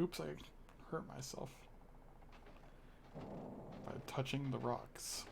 Oops, I hurt myself by touching the rocks.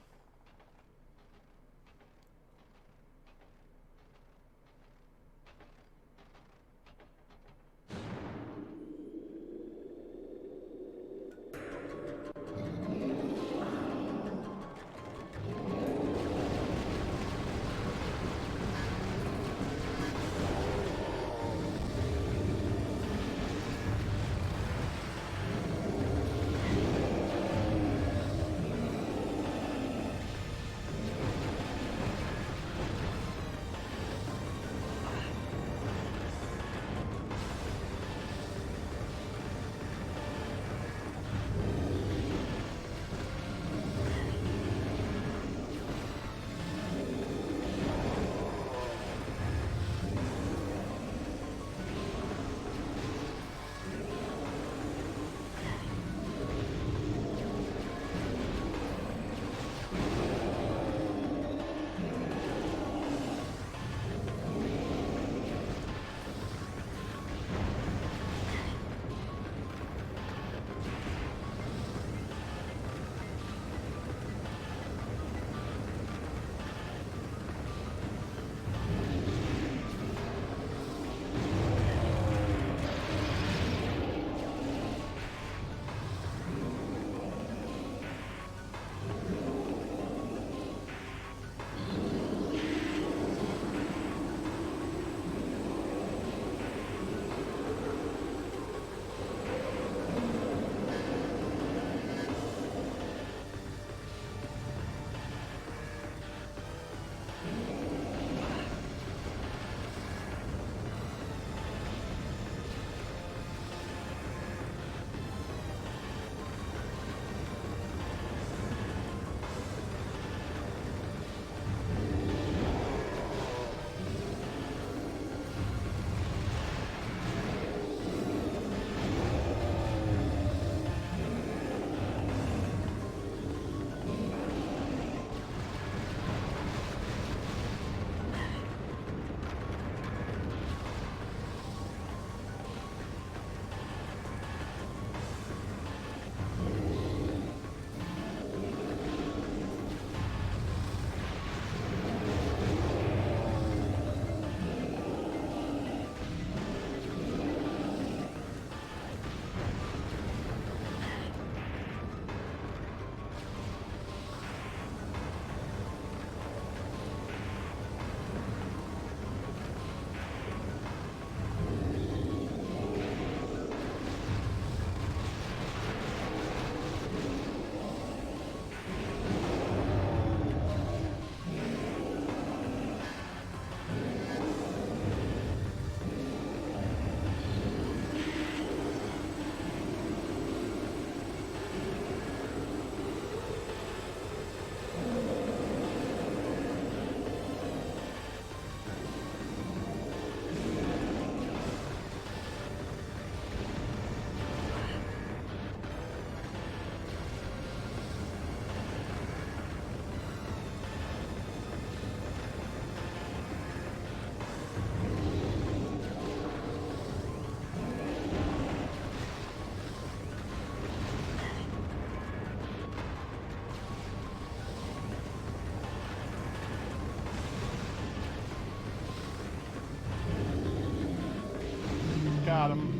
Got him.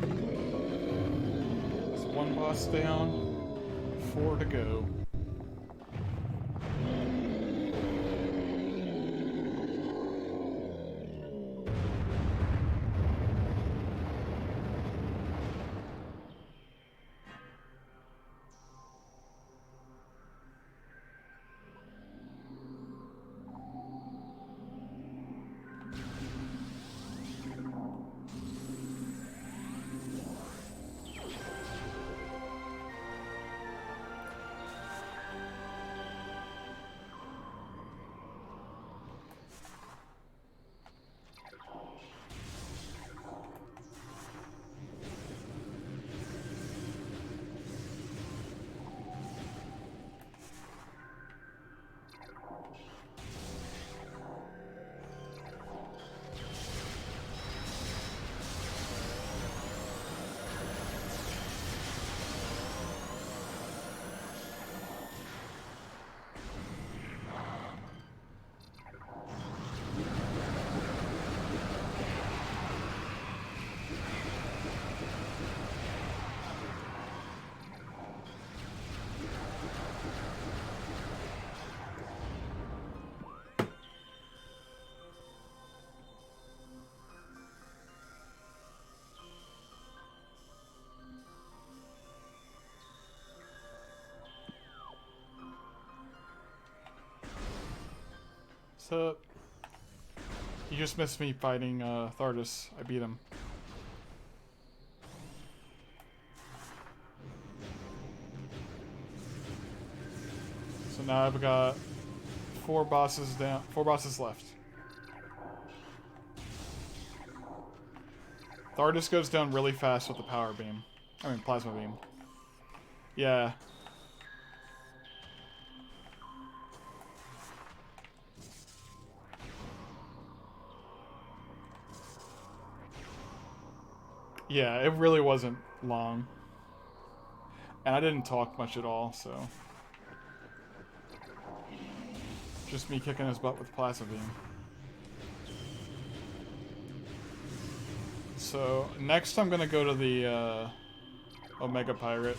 There's one boss down, 4 to go. What's up? You just missed me fighting Thardus. I beat him. So now I've got 4 bosses down, 4 bosses left. Thardus goes down really fast with the power beam. I mean, plasma beam. Yeah. Yeah, it really wasn't long. And I didn't talk much at all, so... Just me kicking his butt with plasma beam. So, next I'm gonna go to the, Omega Pirate.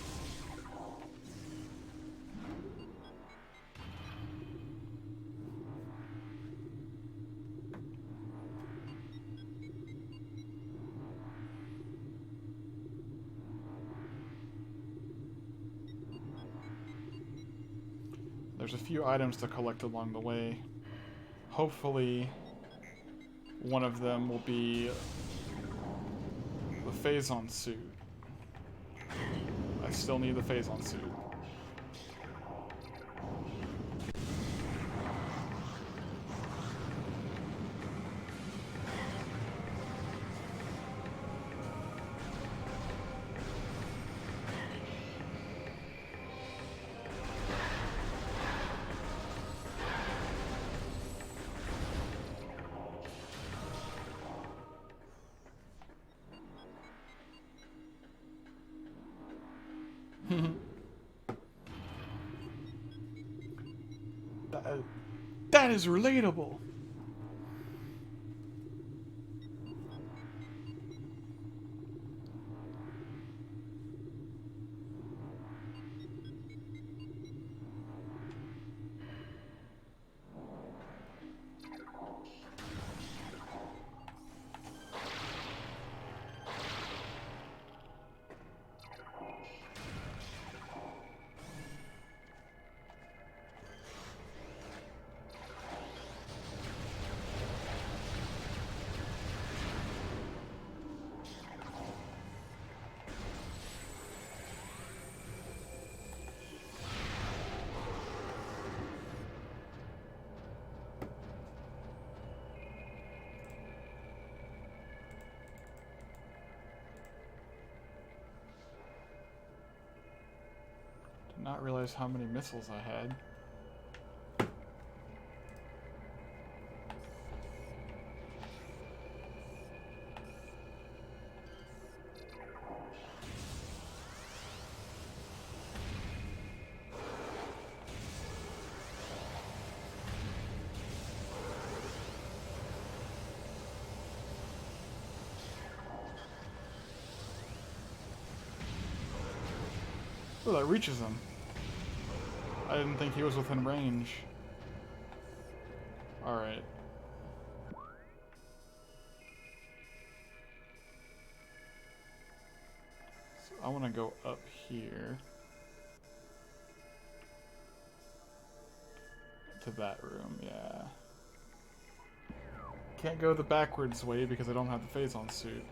There's a few items to collect along the way. Hopefully, one of them will be the Phazon suit. I still need the Phazon suit. That is relatable. Did not realize how many missiles I had. Oh, that reaches him. I didn't think he was within range. Alright. So I want to go up here. To that room, yeah. Can't go the backwards way because I don't have the Phazon suit.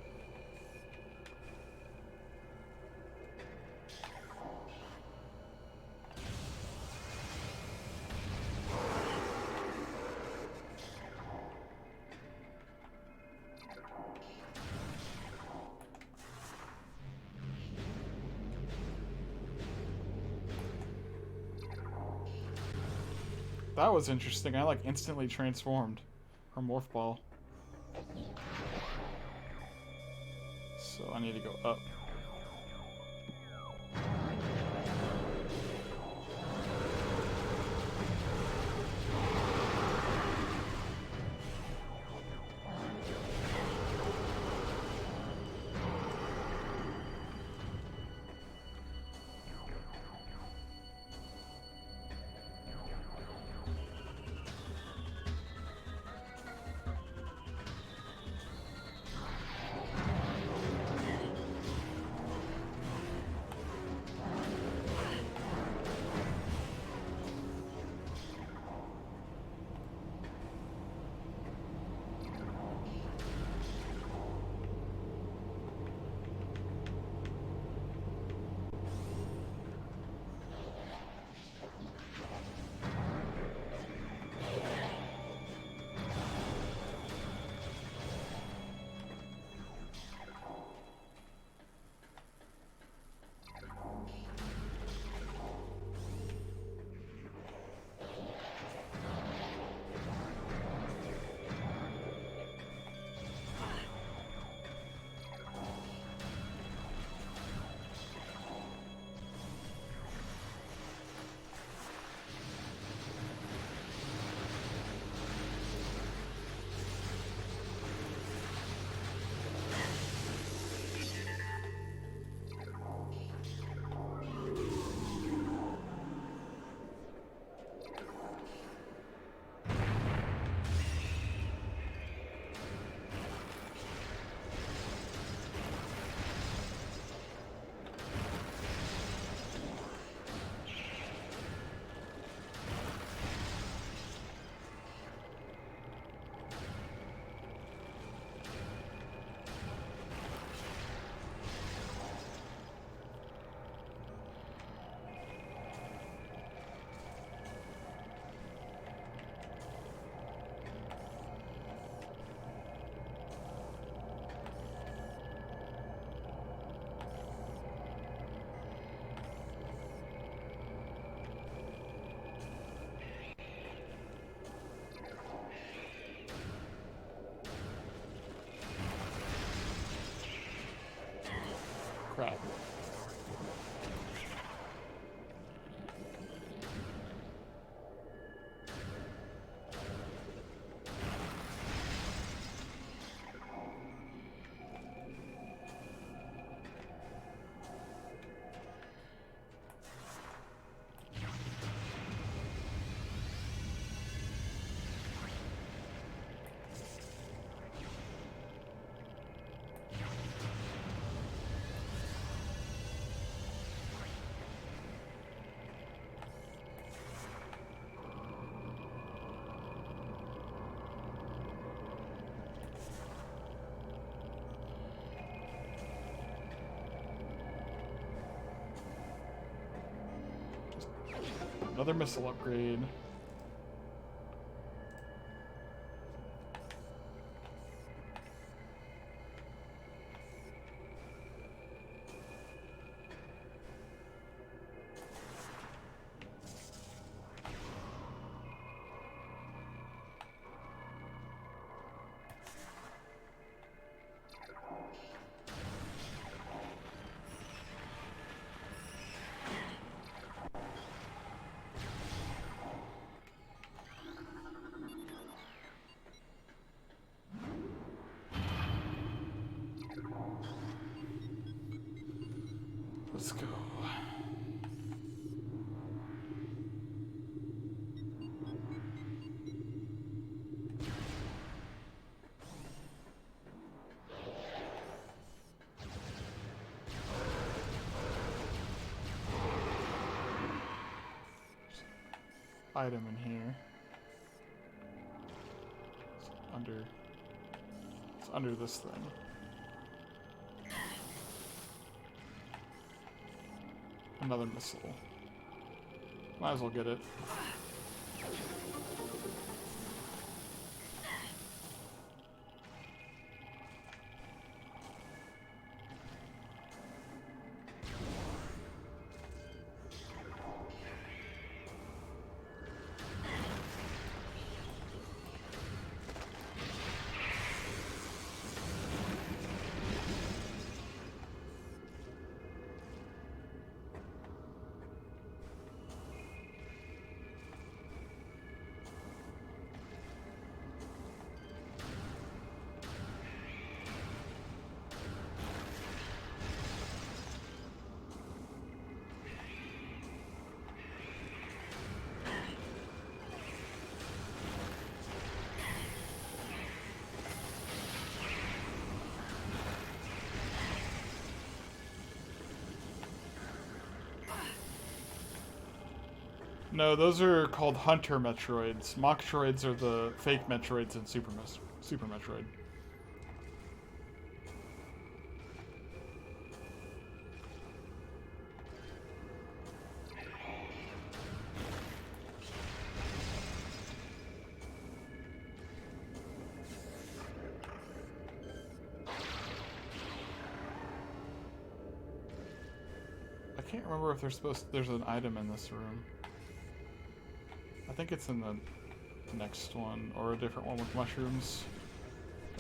That was interesting. I like instantly transformed her morph ball. So I need to go up. Another missile upgrade. Let's go. Item in here. It's under this thing. Another missile. Might as well get it. No, those are called Hunter Metroids. Mocktroids are the fake Metroids in Super Metroid. I can't remember if there's an item in this room. I think it's in the next one, or a different one with mushrooms.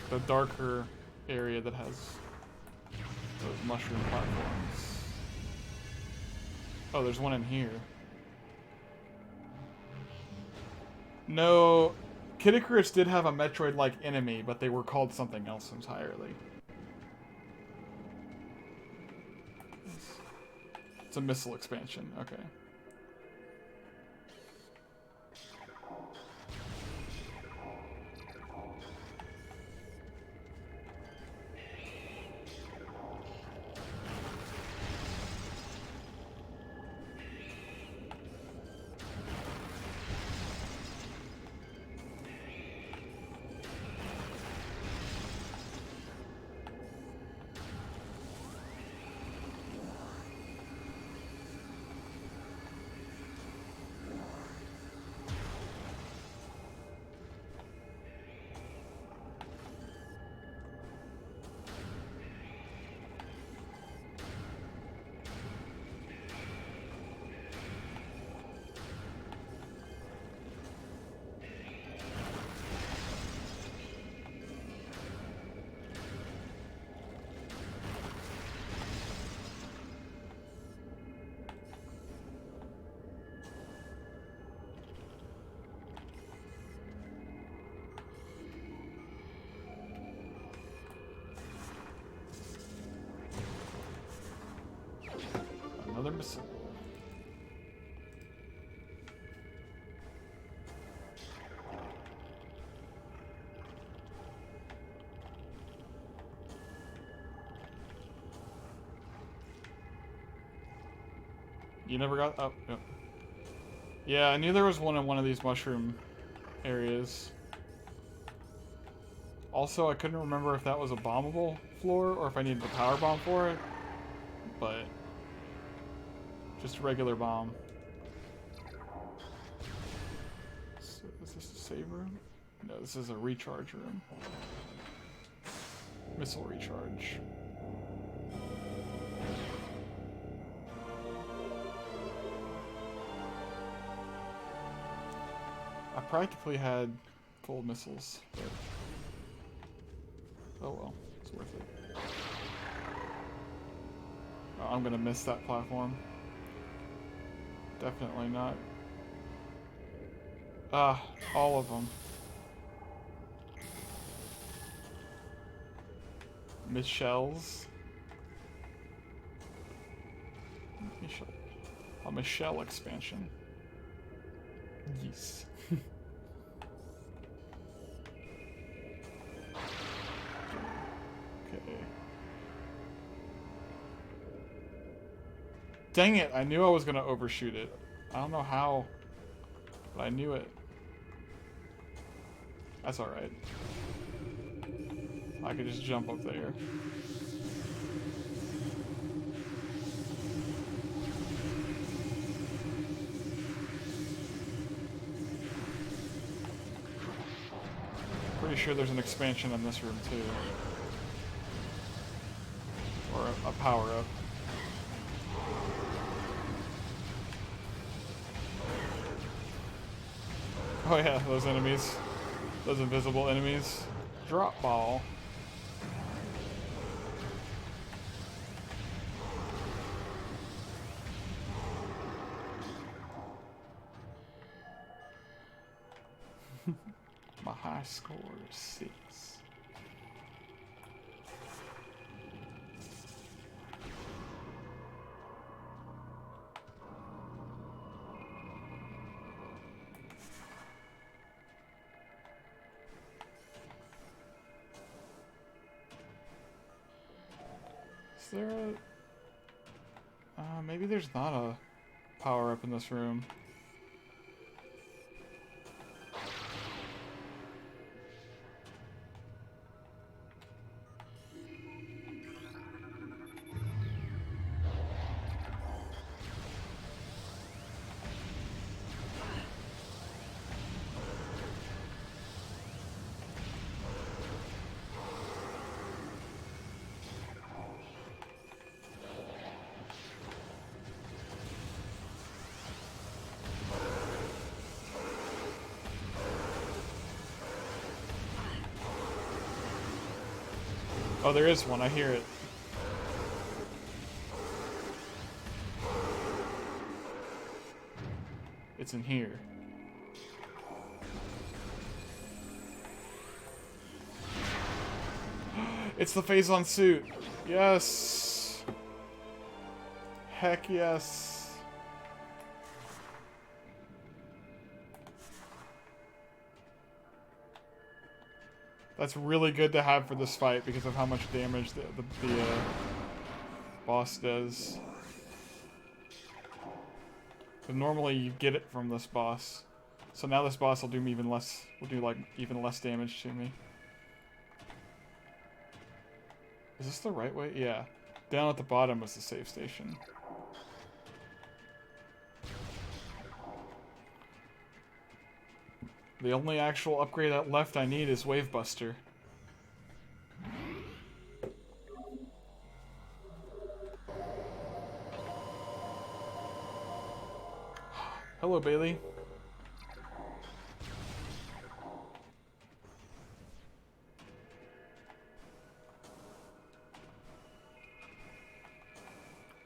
The darker area that has those mushroom platforms. Oh, there's one in here. No, Kid Icarus did have a Metroid-like enemy, but they were called something else entirely. It's a missile expansion, okay. Another missile. You never got... Oh, no. Yeah, I knew there was one in one of these mushroom areas. Also, I couldn't remember if that was a bombable floor or if I needed the power bomb for it. But... just a regular bomb. Is this a save room? No, this is a recharge room. Missile recharge. I practically had full missiles, but oh well, it's worth it. Oh, I'm gonna miss that platform. Definitely not. Ah, all of them. Michelle's. A Michelle expansion. Yes. Okay. Dang it, I knew I was gonna overshoot it. I don't know how, but I knew it. That's alright. I could just jump up there. Pretty sure there's an expansion in this room too. Or a power-up. Oh yeah, those enemies. Those invisible enemies. Drop ball. My high score is 6. Is there a... maybe there's not a power-up in this room. Oh, there is one. I hear it. It's in here. It's the Phazon suit. Yes. Heck yes. That's really good to have for this fight because of how much damage the boss does. But normally you get it from this boss, so now this boss will do me even less. Will do like even less damage to me. Is this the right way? Yeah. Down at the bottom was the save station. The only actual upgrade that left I need is Wave Buster. Hello, Bailey.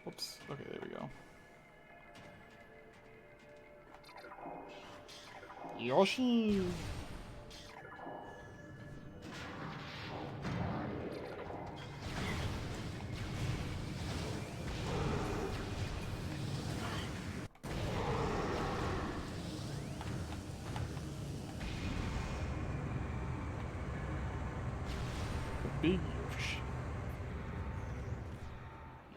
Whoops. Okay, there we go. Yoshi! Big Yoshi.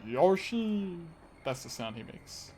Yoshi! That's the sound he makes.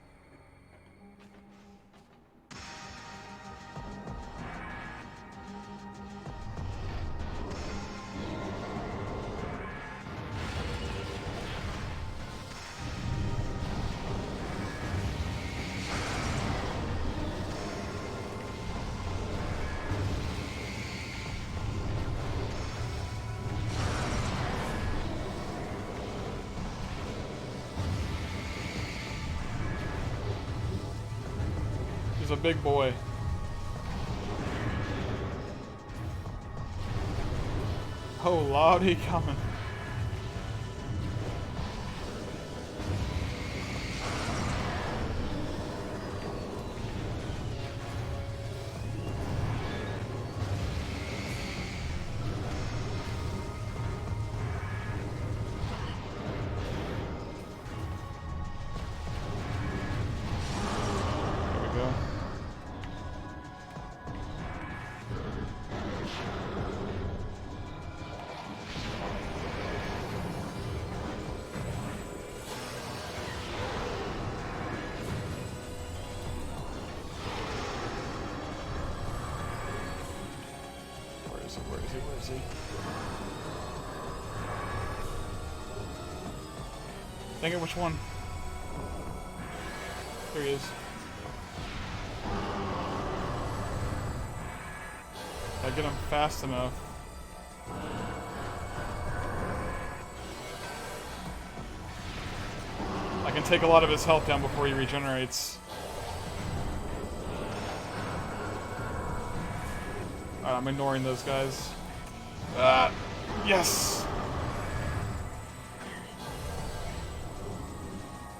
He's a big boy. Oh, lordy, coming. Where is he? Dang it, which one? There he is. I get him fast enough. I can take a lot of his health down before he regenerates. Alright, I'm ignoring those guys. Yes!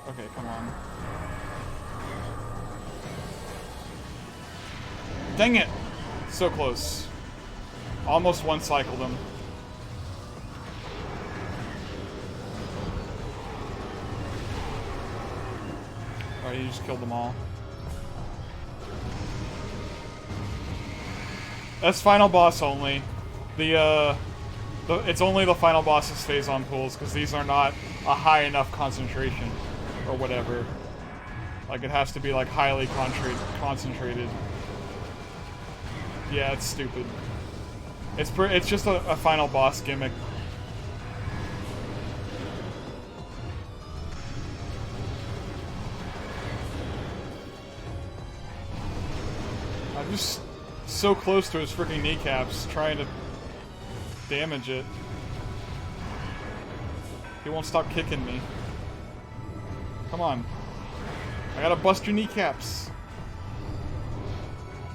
Okay, come on. Dang it! So close. Almost one-cycled him. Oh, you just killed them all. That's final boss only. It's only the final boss's phase-on pools, because these are not a high enough concentration, or whatever. Like, it has to be, like, highly concentrated. Yeah, it's stupid. It's just a final boss gimmick. I'm just so close to his freaking kneecaps, trying to damage it. He won't stop kicking me. Come on. I gotta bust your kneecaps.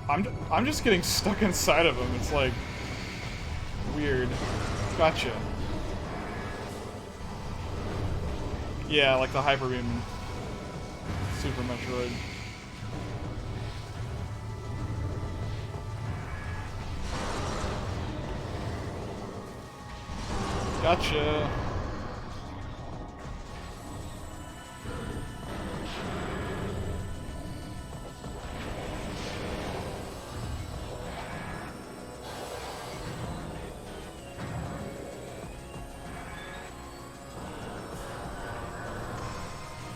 I'm just getting stuck inside of him. It's like weird. Gotcha. Yeah, like the Hyper Beam Super Metroid. Gotcha.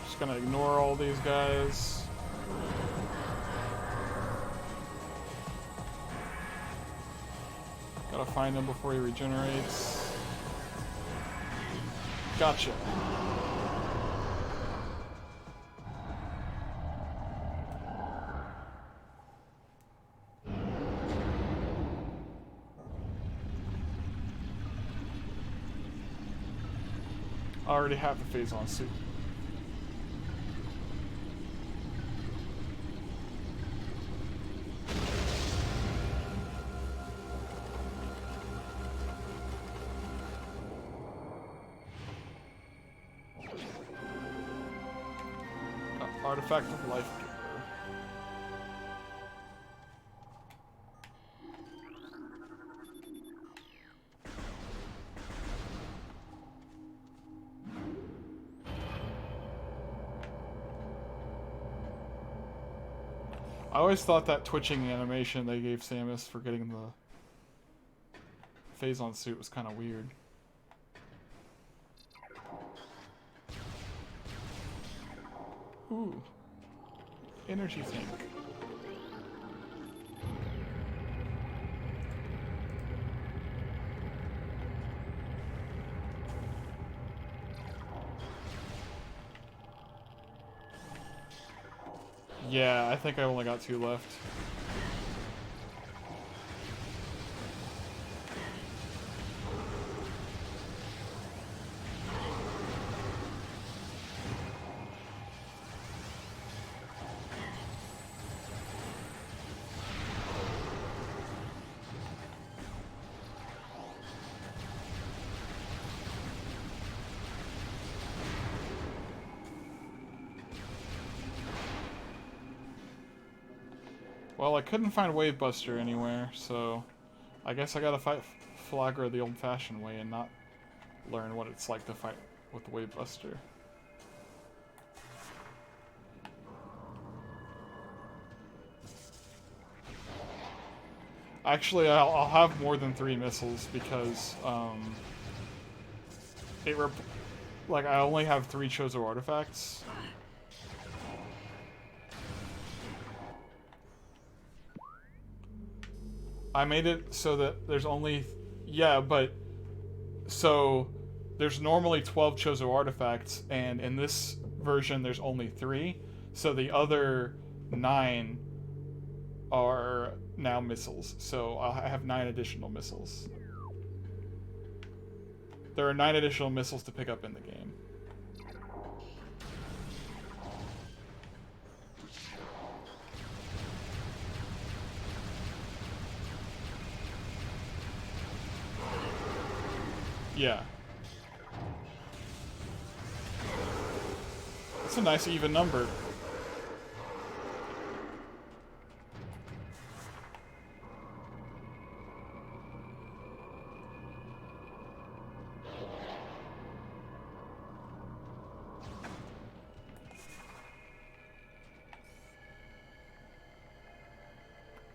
Just gonna ignore all these guys. Gotta find him before he regenerates. Gotcha. I already have the phase-on suit. Artifact of Life Giver. I always thought that twitching animation they gave Samus for getting the phase-on suit was kind of weird. Ooh. Energy tank. Yeah, I think I only got 2 left. Well, I couldn't find Wave Buster anywhere, so I guess I gotta fight Flagra the old-fashioned way and not learn what it's like to fight with the Wave Buster. Actually, I'll have more than 3 missiles because like I only have 3 Chozo artifacts. I made it so that there's only so there's normally 12 Chozo artifacts, and in this version there's only 3. So the other 9 are now missiles. So I have 9 additional missiles. There are 9 additional missiles to pick up in the game. Yeah. It's a nice even number.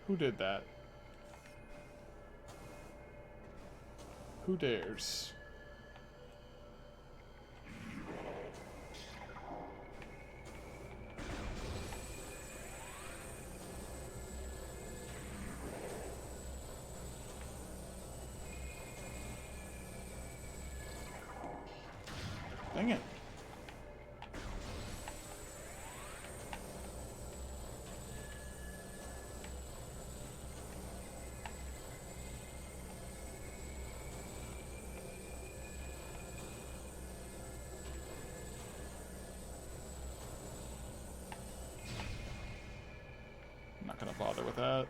Who did that? Who dares? Dang it. I'm not gonna bother with that.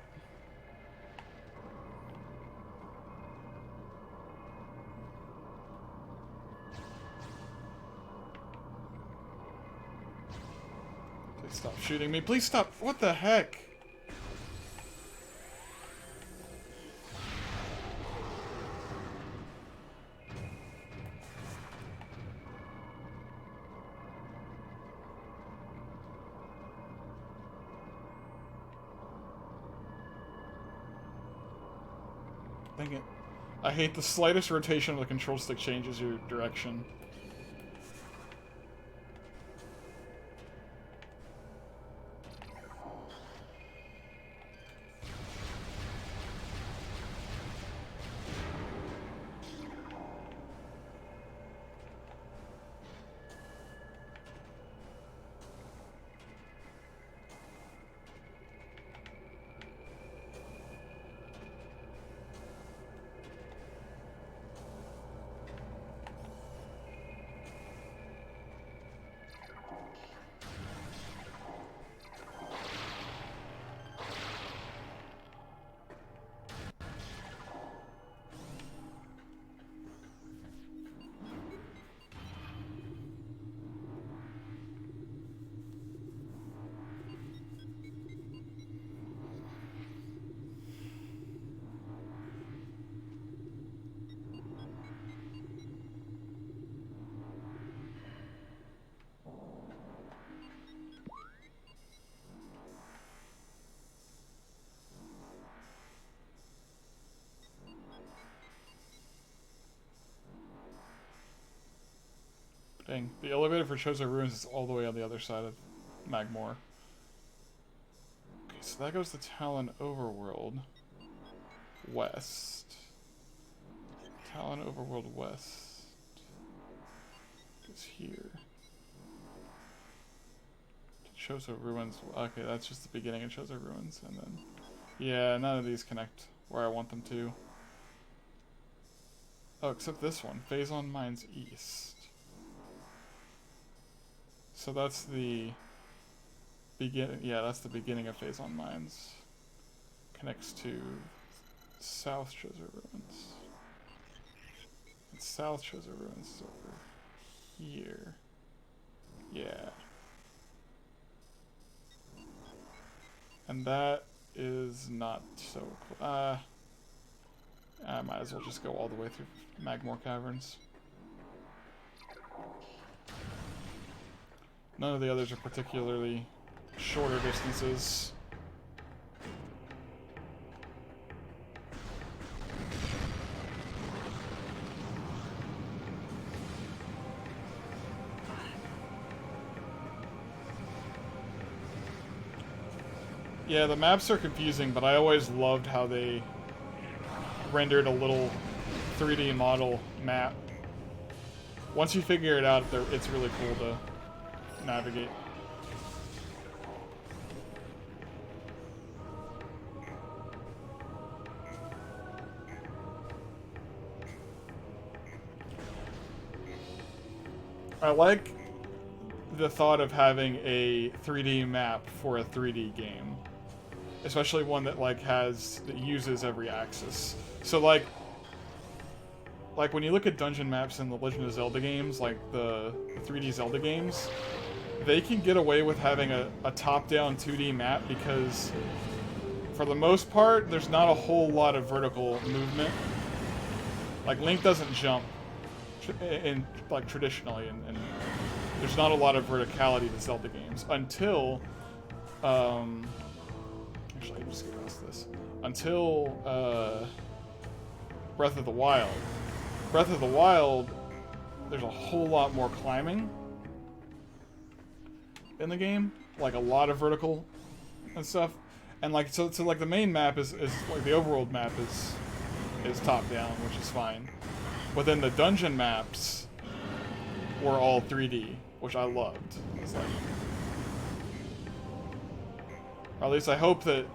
Please stop shooting me. Please stop. What the heck? Dang it. I hate the slightest rotation of the control stick changes your direction. Dang, the elevator for Chozo Ruins is all the way on the other side of Magmore. Okay, so that goes to Talon Overworld West. Talon Overworld West is here. Chozo Ruins. Okay, that's just the beginning of Chozo Ruins, and then yeah, none of these connect where I want them to. Oh, except this one, Phazon Mines East. So that's the beginning. Yeah, that's the beginning of Phazon Mines. Connects to South Chozo Ruins. And South Chozo Ruins is over here. Yeah. And that is not so cool. I might as well just go all the way through Magmore Caverns. None of the others are particularly shorter distances. Yeah, the maps are confusing, but I always loved how they rendered a little 3D model map. Once you figure it out, it's really cool to navigate. I like the thought of having a 3D map for a 3D game. Especially one that that uses every axis. So like when you look at dungeon maps in the Legend of Zelda games, like the 3D Zelda games, they can get away with having a top-down 2D map because for the most part, there's not a whole lot of vertical movement. Like Link doesn't jump traditionally, and there's not a lot of verticality to Zelda games until actually, I just get past this. Until Breath of the Wild. Breath of the Wild, there's a whole lot more climbing in the game, like a lot of vertical and stuff. And so like the main map is like the overworld map is top down, which is fine. But then the dungeon maps were all 3D, which I loved. It's like, or at least I hope that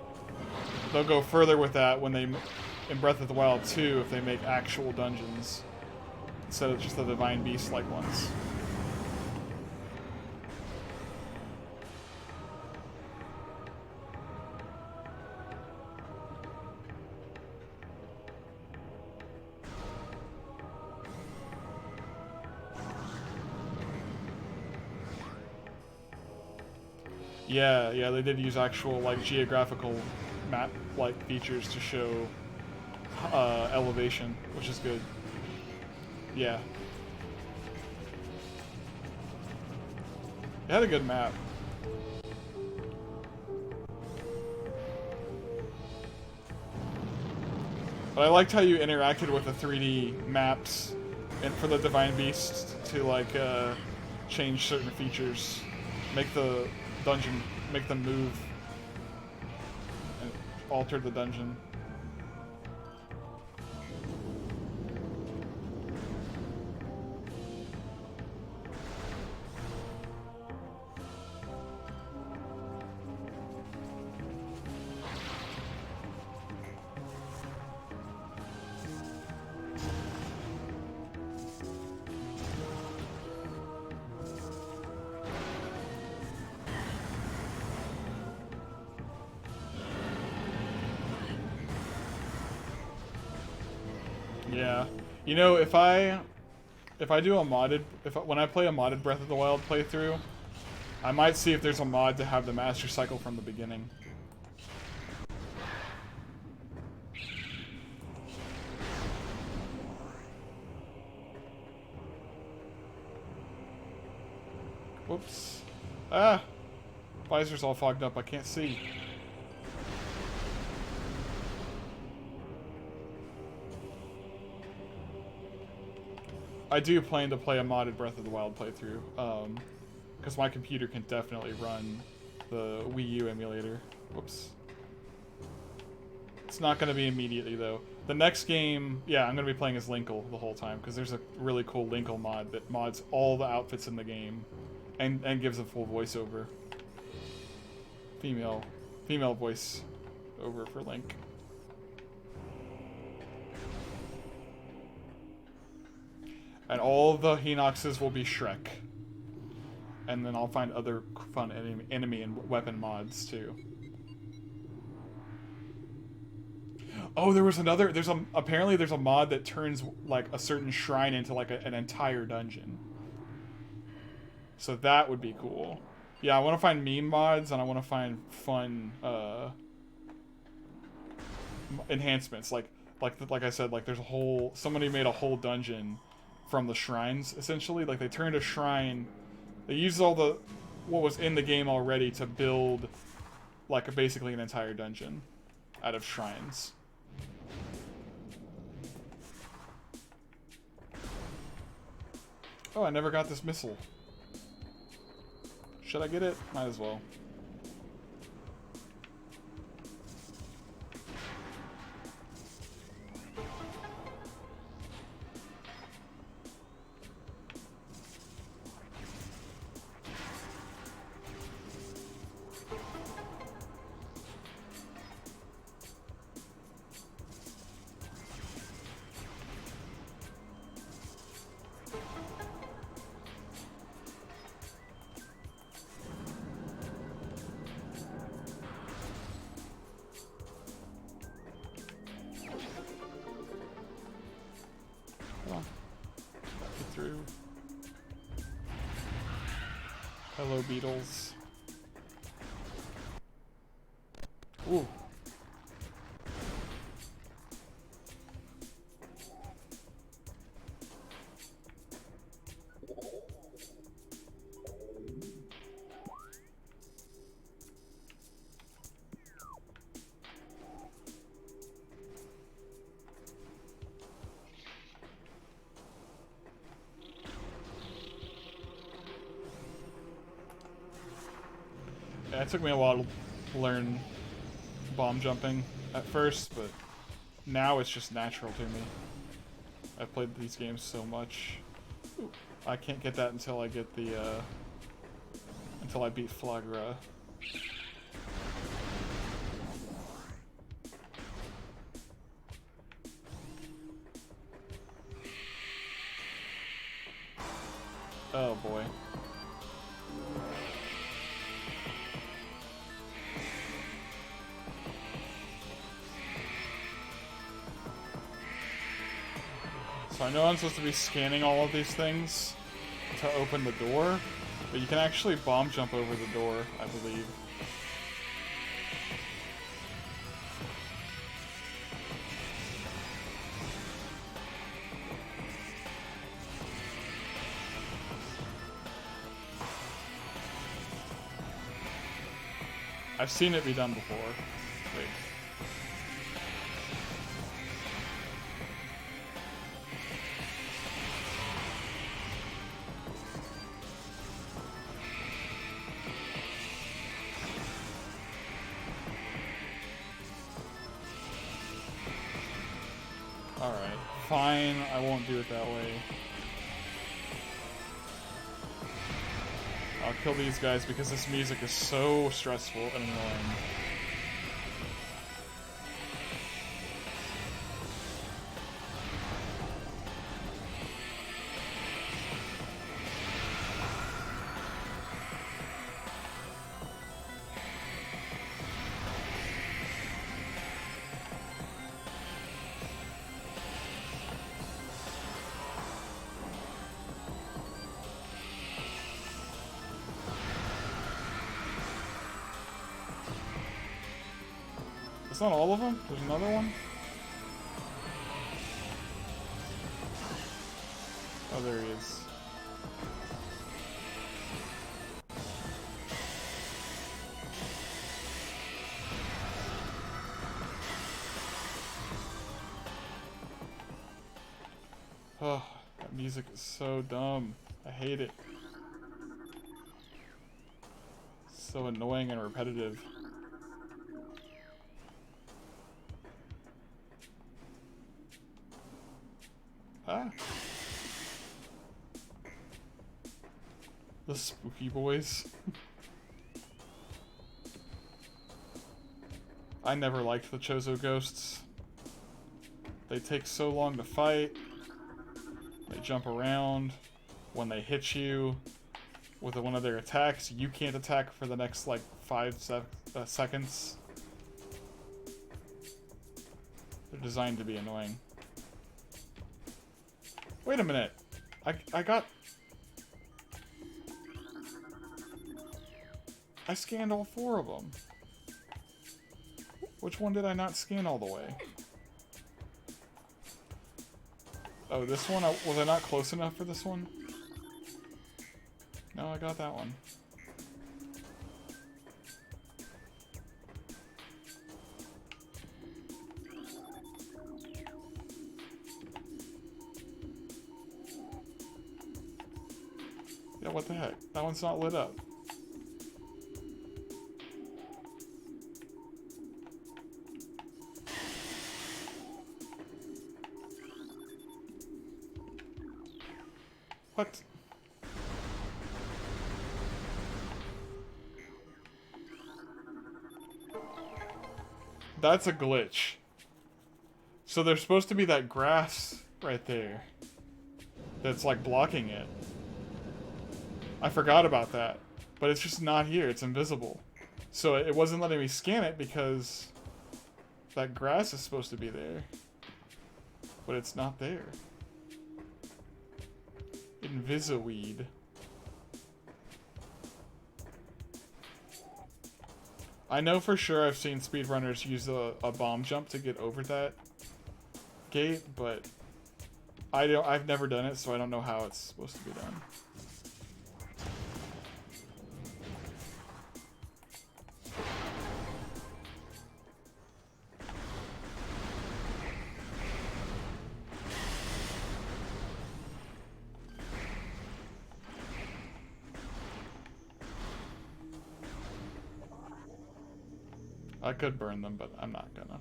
they'll go further with that when they, in Breath of the Wild 2, if they make actual dungeons instead of just the Divine Beast-like ones. Yeah, they did use actual geographical map features to show elevation, which is good. Yeah. It had a good map. But I liked how you interacted with the 3D maps and for the Divine Beast to change certain features, make the dungeon, make them move, and alter the dungeon. Yeah, you know, if I do a modded, when I play a modded Breath of the Wild playthrough, I might see if there's a mod to have the Master Cycle from the beginning. Whoops. Ah! Visor's all fogged up, I can't see. I do plan to play a modded Breath of the Wild playthrough, because my computer can definitely run the Wii U emulator. Whoops. It's not going to be immediately, though. The next game, yeah, I'm going to be playing as Linkle the whole time, because there's a really cool Linkle mod that mods all the outfits in the game, and gives a full voiceover. Female voice over for Link. And all the Hinoxes will be Shrek. And then I'll find other fun enemy and weapon mods too. Oh, apparently there's a mod that turns a certain shrine into an entire dungeon. So that would be cool. Yeah, I want to find meme mods and I want to find fun enhancements. Like I said, like there's a whole, somebody made a whole dungeon from the shrines, essentially. Like they turned a shrine, they used all the what was in the game already to build like basically an entire dungeon out of shrines. Oh, I never got this missile. Should I get it? Might as well. Hello, beetles. Ooh. Yeah, it took me a while to learn bomb jumping at first, but now it's just natural to me. I've played these games so much. Ooh, I can't get that until I get the, until I beat Flagra. Oh boy. So I know I'm supposed to be scanning all of these things to open the door, but you can actually bomb jump over the door, I believe. I've seen it be done before. Wait. Alright, fine, I won't do it that way. I'll kill these guys because this music is so stressful and annoying. It's not all of them? There's another one? Oh, there he is. Oh, that music is so dumb. I hate it. So annoying and repetitive. Ah. The spooky boys. I never liked the Chozo ghosts. They take so long to fight. They jump around. When they hit you with one of their attacks, you can't attack for the next like 5 seconds. They're designed to be annoying. Wait a minute. I scanned all 4 of them. Which one did I not scan all the way? Oh, this one? Was I not close enough for this one? No, I got that one. Yeah, what the heck? That one's not lit up. What? That's a glitch. So there's supposed to be that grass right there that's like blocking it. I forgot about that, but it's just not here. It's invisible. So it wasn't letting me scan it because that grass is supposed to be there, but it's not there. Invisiweed. I know for sure I've seen speedrunners use a bomb jump to get over that gate, but I've never done it, so I don't know how it's supposed to be done. I could burn them, but I'm not gonna.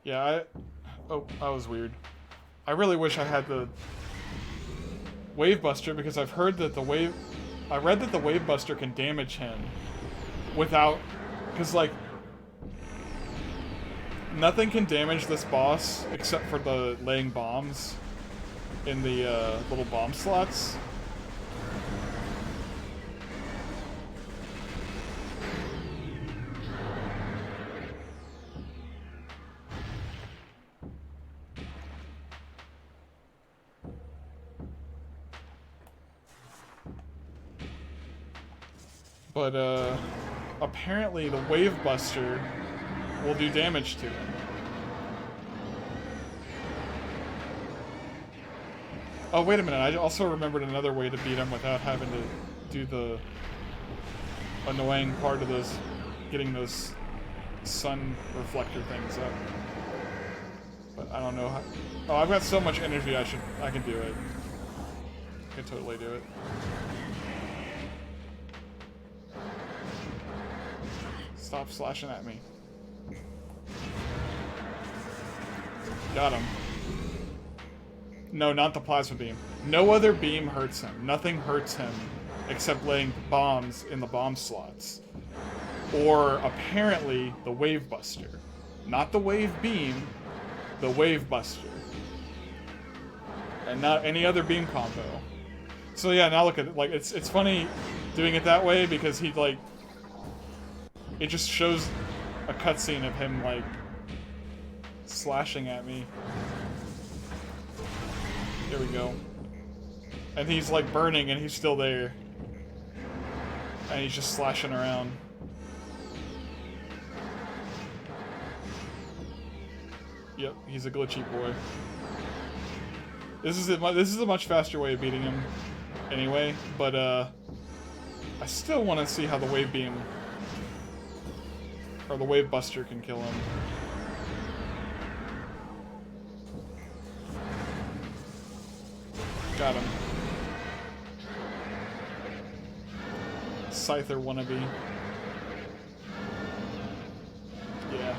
Yeah, oh, that was weird. I really wish I had the Wave Buster because I've heard that I read that the Wave Buster can damage him without, because like, nothing can damage this boss except for the laying bombs in the little bomb slots. But apparently the Wave Buster will do damage to him. Oh, wait a minute. I also remembered another way to beat him without having to do the annoying part of those, getting those sun reflector things up. But I don't know how. Oh, I've got so much energy. I can do it. I can totally do it. Stop slashing at me. Got him. No, not the plasma beam. No other beam hurts him. Nothing hurts him except laying bombs in the bomb slots. Or apparently the Wave Buster. Not the Wave Beam, the Wave Buster. And not any other beam combo. So yeah, now look at it. Like, it's funny doing it that way because he like, it just shows a cutscene of him like slashing at me. There we go. And he's like burning and he's still there. And he's just slashing around. Yep, he's a glitchy boy. This is a much faster way of beating him anyway, but I still want to see how the Wave Beam or the Wave Buster can kill him. Got him. Scyther wannabe. Yeah.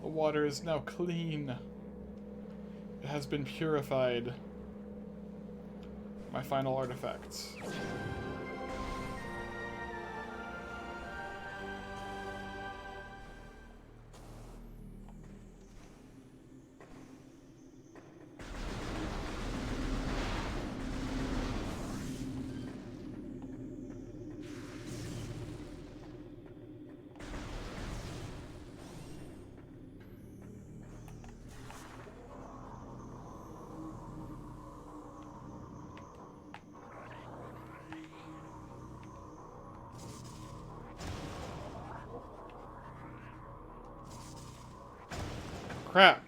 The water is now clean. It has been purified. My final artifacts. Crap.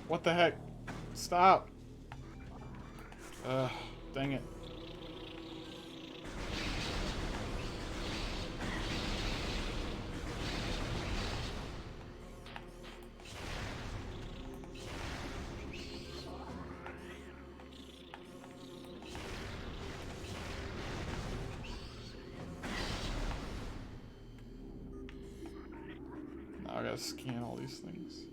What the heck? Stop. Ugh, dang it. Now I gotta scan all these things.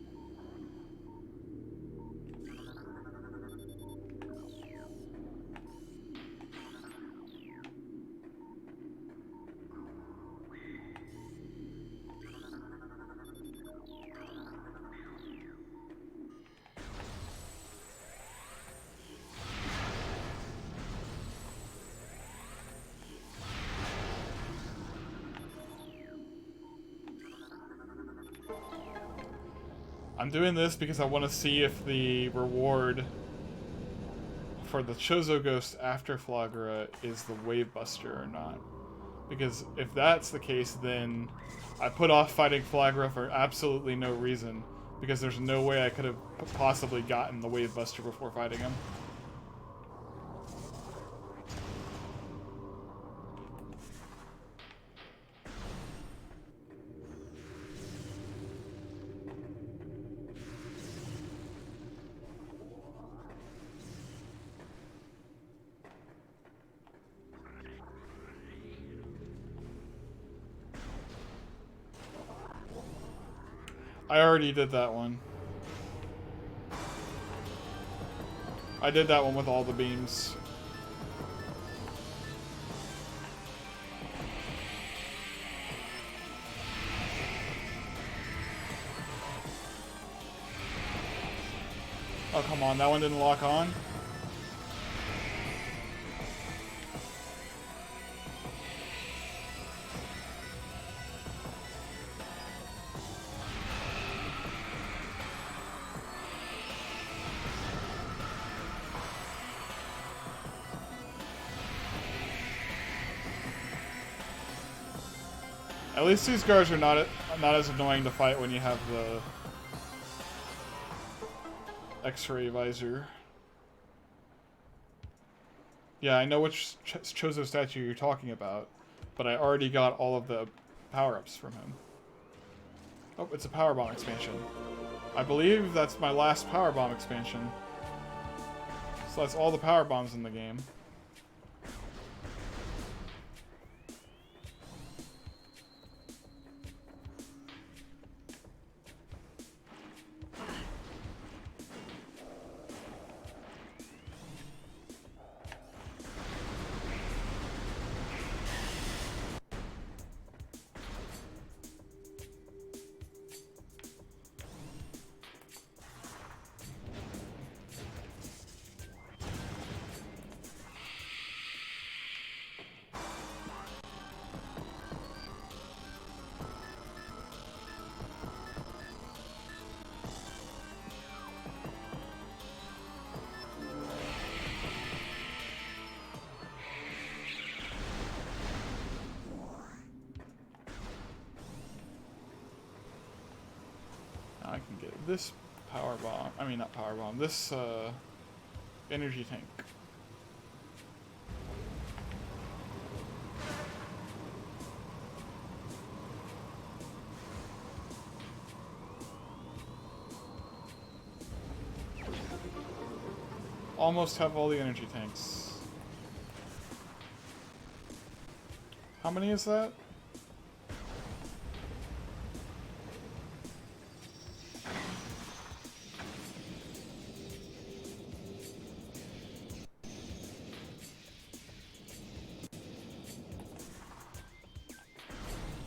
I'm doing this because I want to see if the reward for the Chozo Ghost after Flagra is the Wave Buster or not. Because if that's the case, then I put off fighting Flagra for absolutely no reason. Because there's no way I could have possibly gotten the Wave Buster before fighting him. I already did that one. I did that one with all the beams. Oh, come on, that one didn't lock on? At least these guards are not as annoying to fight when you have the X-ray visor. Yeah, I know which Chozo statue you're talking about, but I already got all of the power-ups from him. Oh, it's a power bomb expansion. I believe that's my last power bomb expansion. So that's all the power bombs in the game. I can get this power bomb. I mean, not power bomb. This energy tank. Almost have all the energy tanks. How many is that?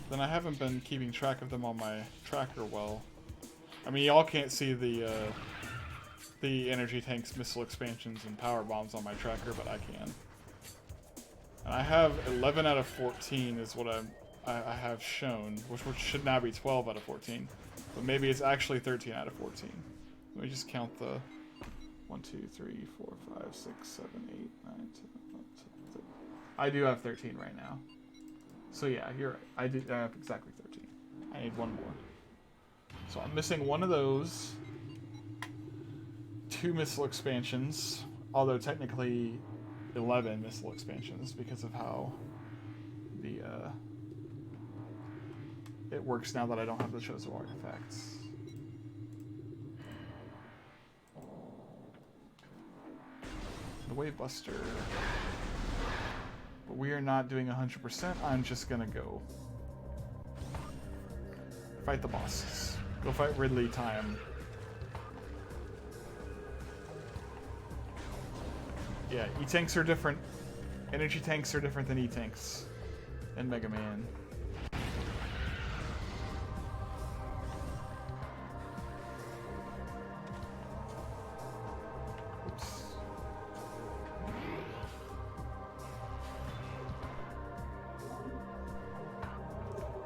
Then I haven't been keeping track of them on my tracker well. I mean, y'all can't see the energy tanks, missile expansions, and power bombs on my tracker, but I can. And I have 11 out of 14 is what I have shown, which should now be 12 out of 14. But maybe it's actually 13 out of 14. Let me just count the 1, 2, 3, 4, 5, 6, 7, 8, 9, 10, 11, 12. I do have 13 right now. So yeah, you're right. I have exactly 13. I need one more. So I'm missing one of those. 2 missile expansions, although technically 11 missile expansions because of how the it works now that I don't have the chosen artifacts. The Wave Buster. But we are not doing 100%. I'm just gonna go fight the bosses. Go fight Ridley time. Yeah, E-tanks are different. Energy tanks are different than E-tanks in Mega Man. Oops.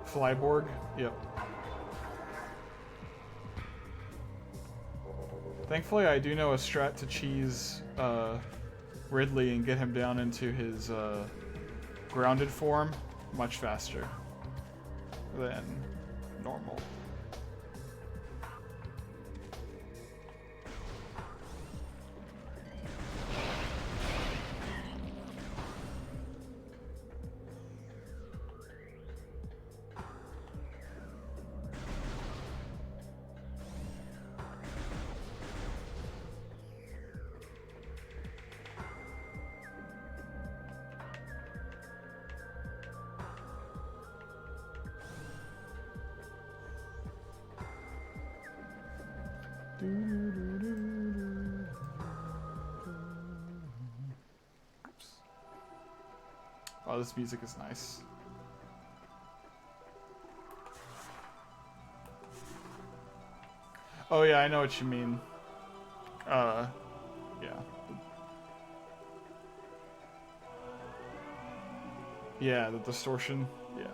Flyborg? Yep. Thankfully, I do know a strat to cheese Ridley and get him down into his grounded form much faster than normal. Oh, this music is nice. Oh yeah, I know what you mean. Yeah. Yeah, the distortion. Yeah.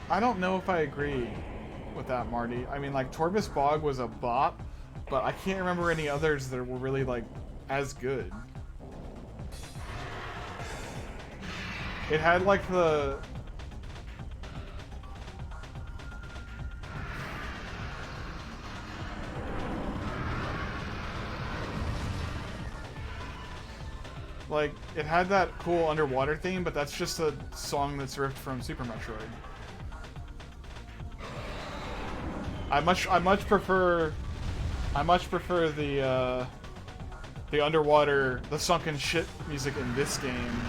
I don't know if I agree with that, Marty. I mean, like, Torvus Bog was a bop, but I can't remember any others that were really, like, as good. It had, like, the... Like, it had that cool underwater theme, but that's just a song that's ripped from Super Metroid. I much prefer the underwater, the sunken shit music in this game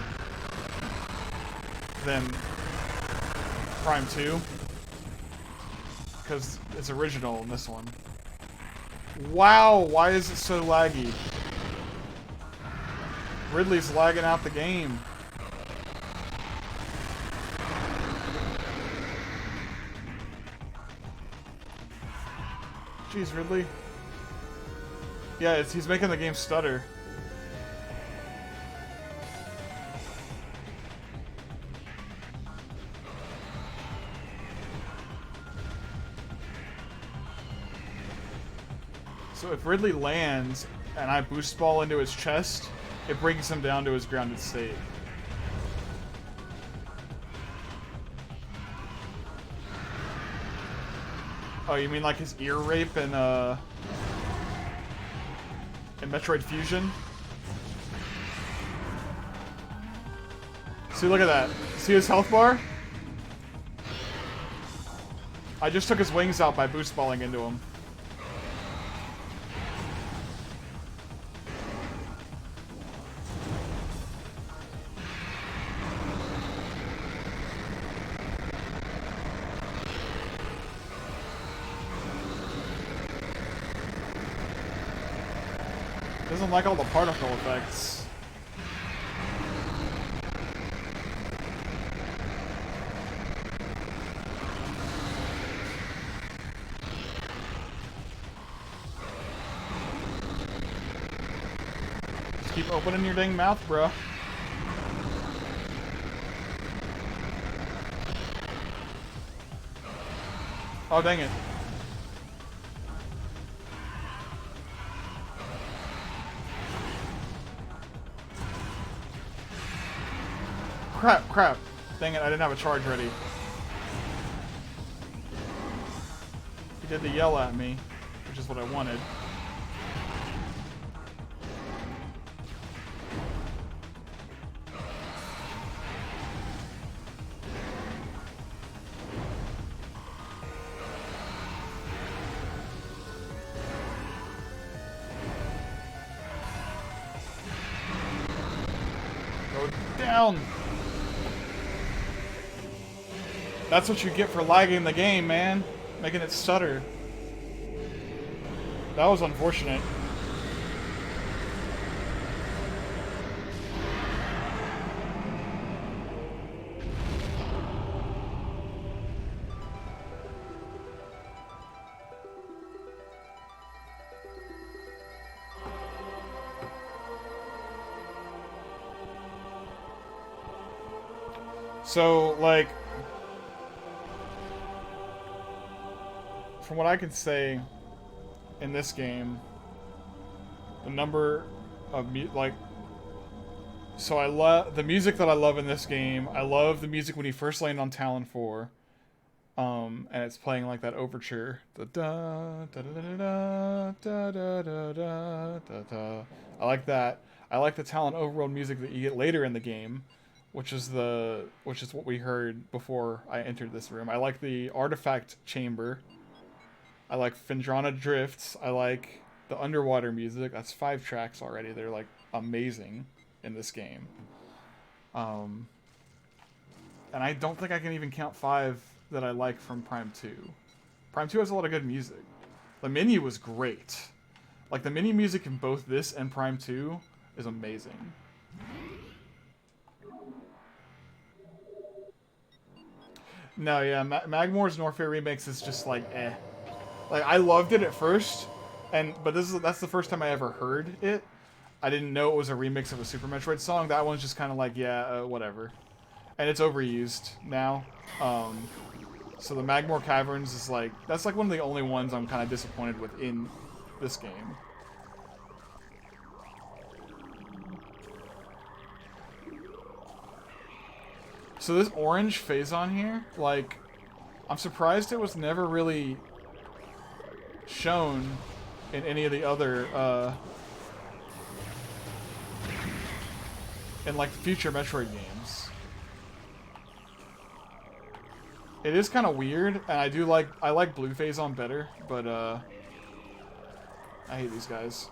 than Prime 2, because it's original in this one. Wow, why is it so laggy? Ridley's lagging out the game. Jeez, Ridley. Yeah, he's making the game stutter. So if Ridley lands and I boost ball into his chest, it brings him down to his grounded state. Oh, you mean like his ear rape in Metroid Fusion? See, look at that. See his health bar? I just took his wings out by boost balling into him. Doesn't like all the particle effects. Just keep opening your dang mouth, bro. Oh, dang it. Crap, crap. Dang it, I didn't have a charge ready. He did the yell at me, which is what I wanted. Go down! That's what you get for lagging the game, man. Making it stutter. That was unfortunate. So, like, from what I can say, in this game, the number of so I love the music that I love in this game. I love the music when you first land on Talon 4, and it's playing like that overture. Da da da da da da da da da da. I like that. I like the Talon overworld music that you get later in the game, which is what we heard before I entered this room. I like the artifact chamber. I like Fendrana Drifts. I like the underwater music. That's 5 tracks already. They're like amazing in this game. And I don't think I can even count 5 that I like from Prime 2. Prime 2 has a lot of good music. The menu was great. Like the menu music in both this and Prime 2 is amazing. No, yeah, Magmore's Norfair remix is just like eh. Like I loved it at first, but that's the first time I ever heard it. I didn't know it was a remix of a Super Metroid song. That one's just kind of like whatever, and it's overused now. So the Magmore Caverns is like that's like one of the only ones I'm kind of disappointed with in this game. So this orange Phazon here, like, I'm surprised it was never really shown in any of the other, in like future Metroid games. It is kind of weird, and I like Blue Phazon better, but I hate these guys.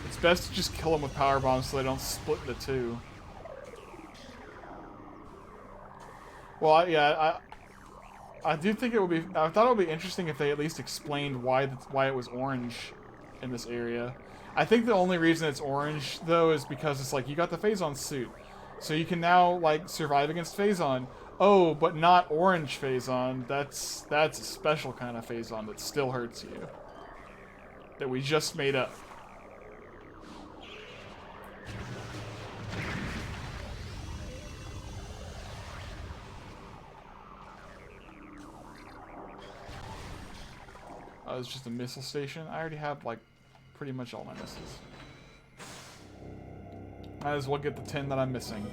It's best to just kill them with power bombs so they don't split into 2. Well, yeah, I do think it would be. I thought it would be interesting if they at least explained why it was orange in this area. I think the only reason it's orange though is because it's like you got the Phazon suit, so you can now like survive against Phazon. Oh, but not orange Phazon. That's a special kind of Phazon that still hurts you. That we just made up. It's just a missile station. I already have, like, pretty much all my missiles. Might as well get the 10 that I'm missing.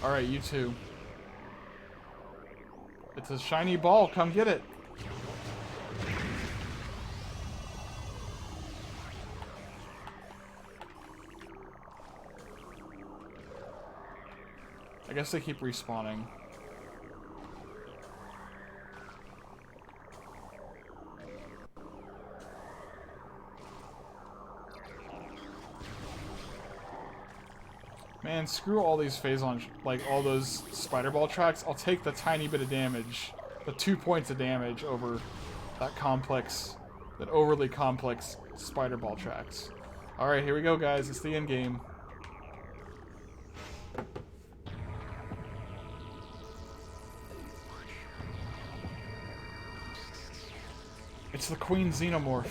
Alright, you two. It's a shiny ball, come get it. I guess they keep respawning. Man, screw all these Phazon, like all those Spider Ball tracks. I'll take the tiny bit of damage, the 2 points of damage over that overly complex spider ball tracks. Alright, here we go, guys. It's the end game. It's the Queen Xenomorph.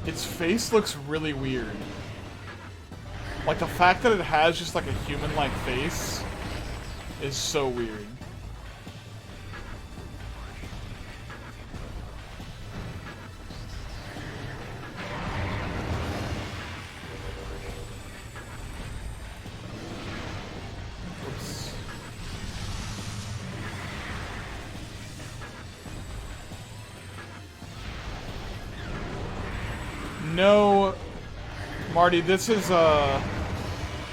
Its face looks really weird. Like, the fact that it has just like a human-like face is so weird. Oops. No, Marty, this is the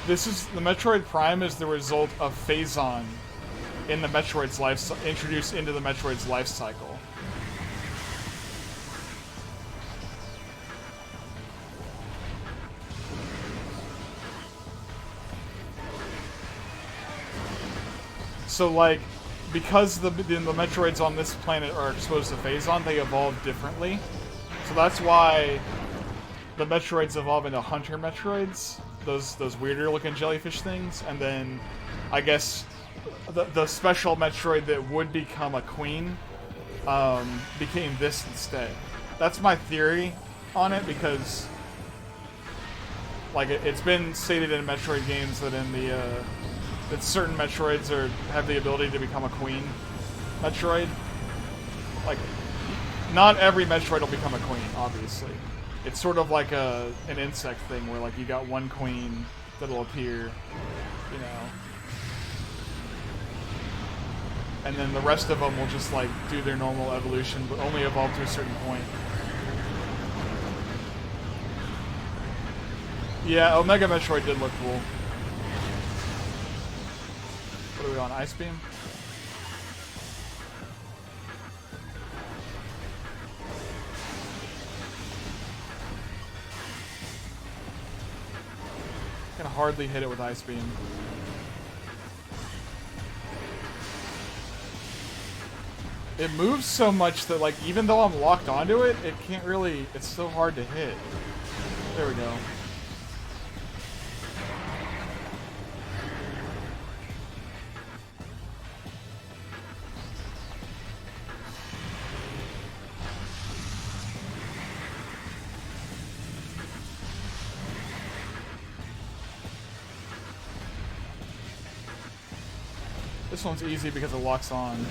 Metroid Prime is the result of Phazon in the Metroid's introduced into the Metroid's life cycle. So, like, because the Metroids on this planet are exposed to Phazon, they evolve differently. So that's why the Metroids evolve into Hunter Metroids, those weirder looking jellyfish things, and then I guess the special Metroid that would become a queen became this instead. That's my theory on it, because like it's been stated in Metroid games that that certain Metroids have the ability to become a queen Metroid. Like, not every Metroid will become a queen, obviously. It's sort of like an insect thing where, like, you got one queen that'll appear, you know. And then the rest of them will just, like, do their normal evolution, but only evolve to a certain point. Yeah, Omega Metroid did look cool. What are we on, Ice Beam? I can hardly hit it with Ice Beam. It moves so much that, like, even though I'm locked onto it, it can't really, it's so hard to hit. There we go. This one's easy because it locks on.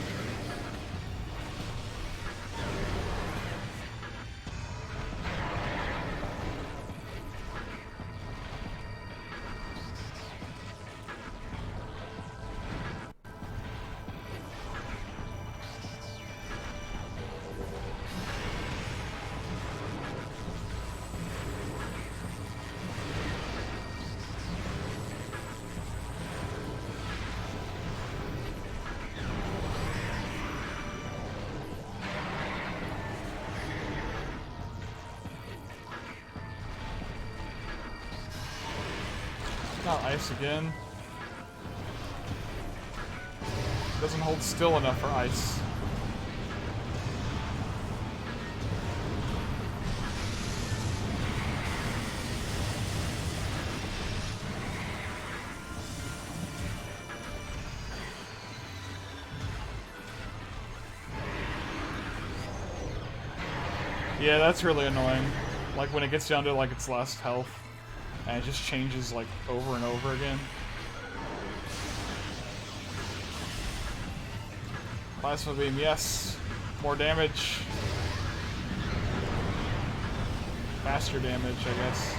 Not ice again. Doesn't hold still enough for ice. Yeah, that's really annoying. Like when it gets down to like its last health. And it just changes, like, over and over again. Plasma beam, yes. More damage. Faster damage, I guess.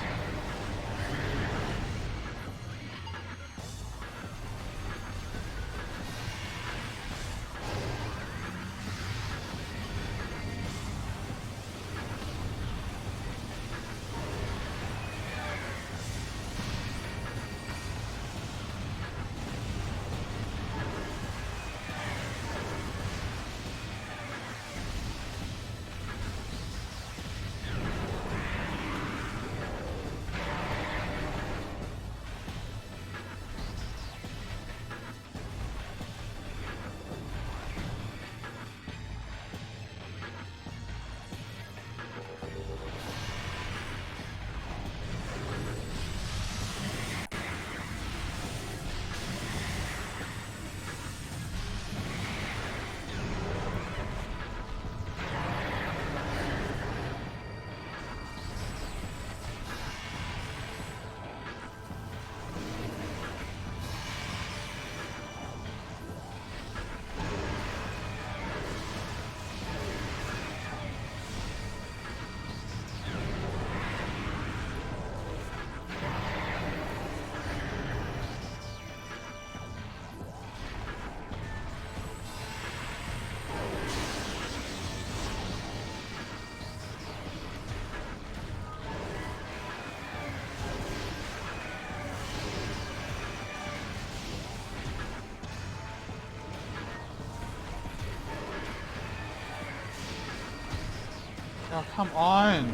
Oh, come on!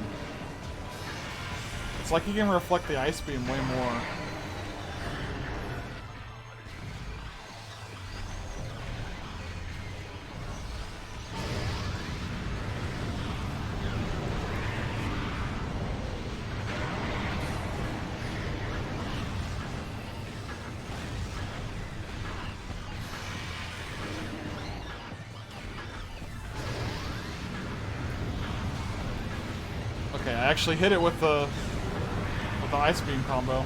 It's like he can reflect the ice beam way more. Okay, I actually hit it with the ice beam combo.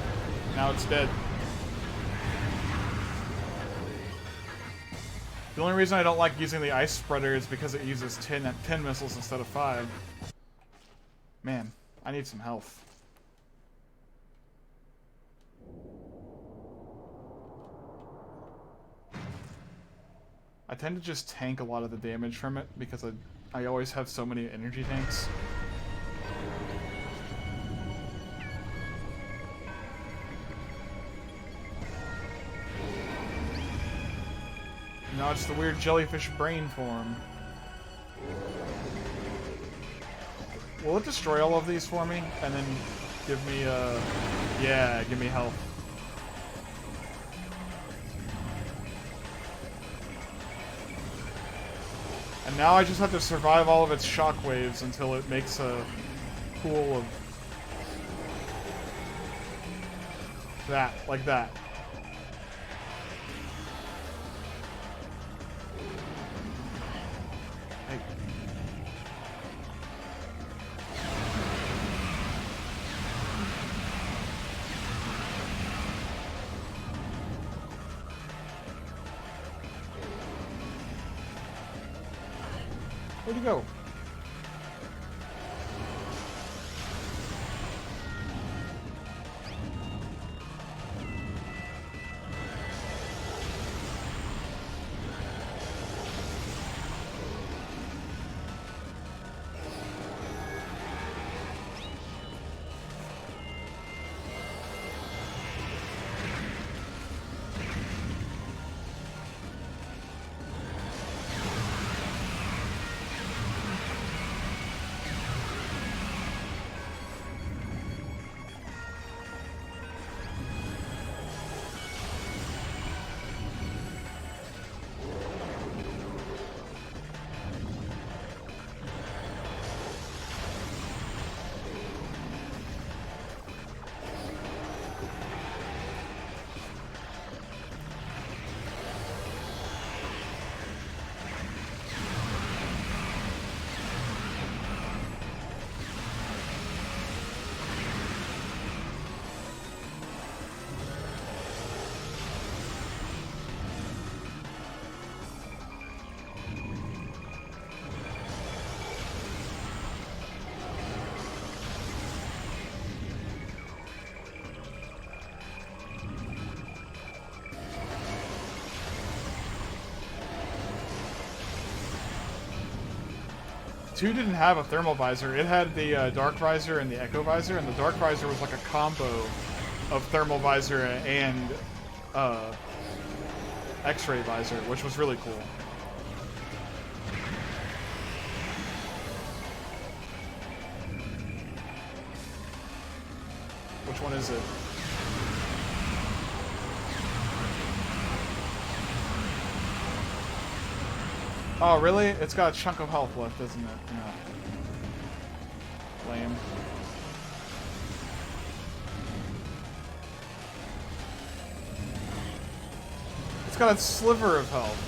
Now it's dead. The only reason I don't like using the ice spreader is because it uses 10 missiles instead of 5. Man, I need some health. I tend to just tank a lot of the damage from it because I always have so many energy tanks. Now it's the weird jellyfish brain form. Will it destroy all of these for me? And then give me, yeah, give me health. And now I just have to survive all of its shockwaves until it makes a pool of that, like that. Where'd he go? Two didn't have a thermal visor. It had the dark visor and the echo visor, and the dark visor was like a combo of thermal visor and X-ray visor, which was really cool. Which one is it? Oh, really? It's got a chunk of health left, doesn't it? Yeah. Lame. It's got a sliver of health.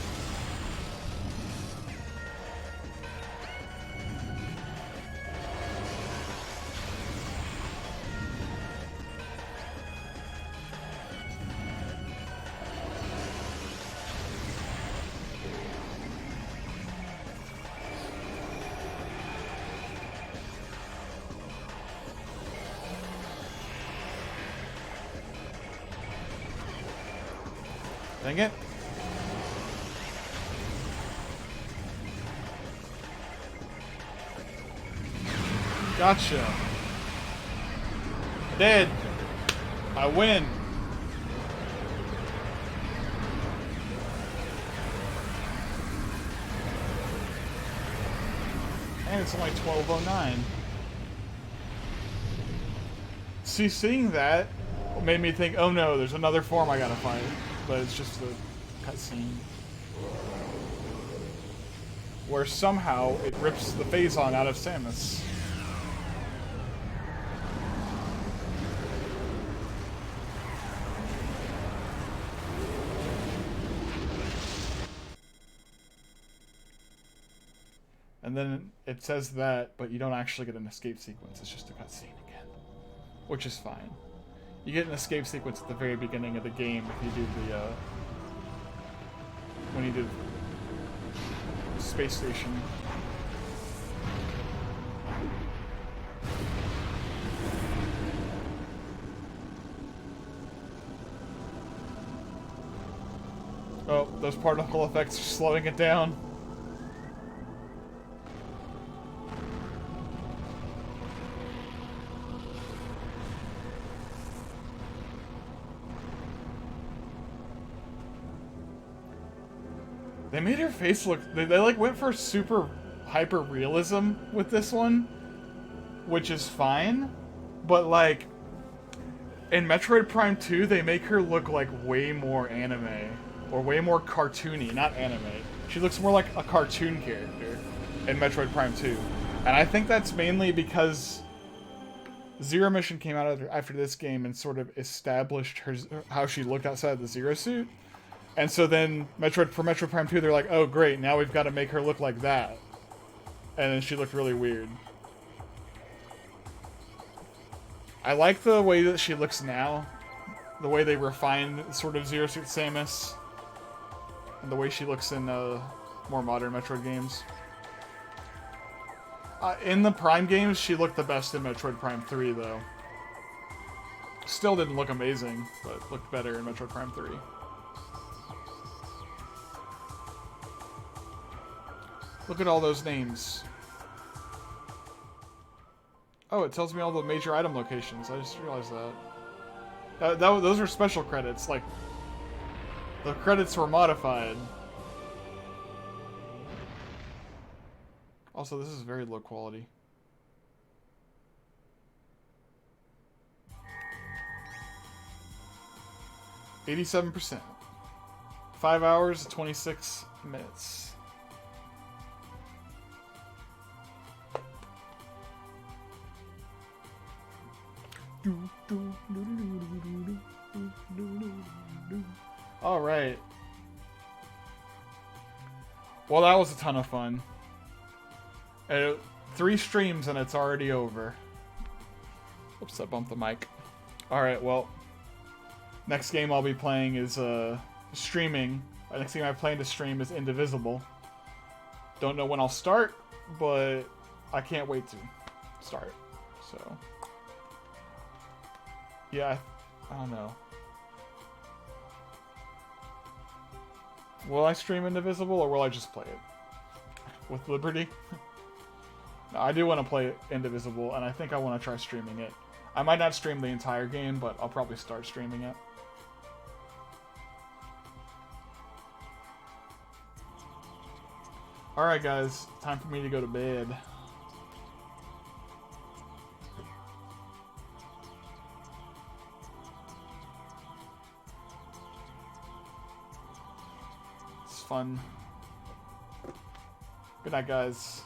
Dang it. Gotcha. Dead. I win. Dang it's only 12:09. See, seeing that made me think, oh no, there's another form I gotta fight. But it's just a cutscene. Where somehow it rips the Phazon out of Samus. And then it says that, but you don't actually get an escape sequence. It's just a cutscene again. Which is fine. You get an escape sequence at the very beginning of the game if you do the, when you do Space Station. Oh, those particle effects are slowing it down. They made her face look... They like went for super hyper realism with this one, which is fine, but like in Metroid Prime 2 they make her look like way more anime or way more cartoony, not anime. She looks more like a cartoon character in Metroid Prime 2, and I think that's mainly because Zero Mission came out after this game and sort of established her how she looked outside the Zero suit. And so then, for Metroid Prime 2, they're like, oh great, now we've got to make her look like that. And then she looked really weird. I like the way that she looks now. The way they refined sort of Zero Suit Samus. And the way she looks in more modern Metroid games. In the Prime games, she looked the best in Metroid Prime 3, though. Still didn't look amazing, but looked better in Metroid Prime 3. Look at all those names. Oh, it tells me all the major item locations. I just realized that. Those are special credits. Like, the credits were modified. Also, this is very low quality. %. 5 hours, 26 minutes. All right. Well, that was a ton of fun. 3 streams and it's already over. Oops, I bumped the mic. All right, well, next game I'll be playing is streaming. The next game I plan to stream is Indivisible. Don't know when I'll start, but I can't wait to start. So. Yeah, I don't know. Will I stream Indivisible, or will I just play it? With Liberty? No, I do want to play Indivisible, and I think I want to try streaming it. I might not stream the entire game, but I'll probably start streaming it. Alright guys, time for me to go to bed. Fun. Good night, guys.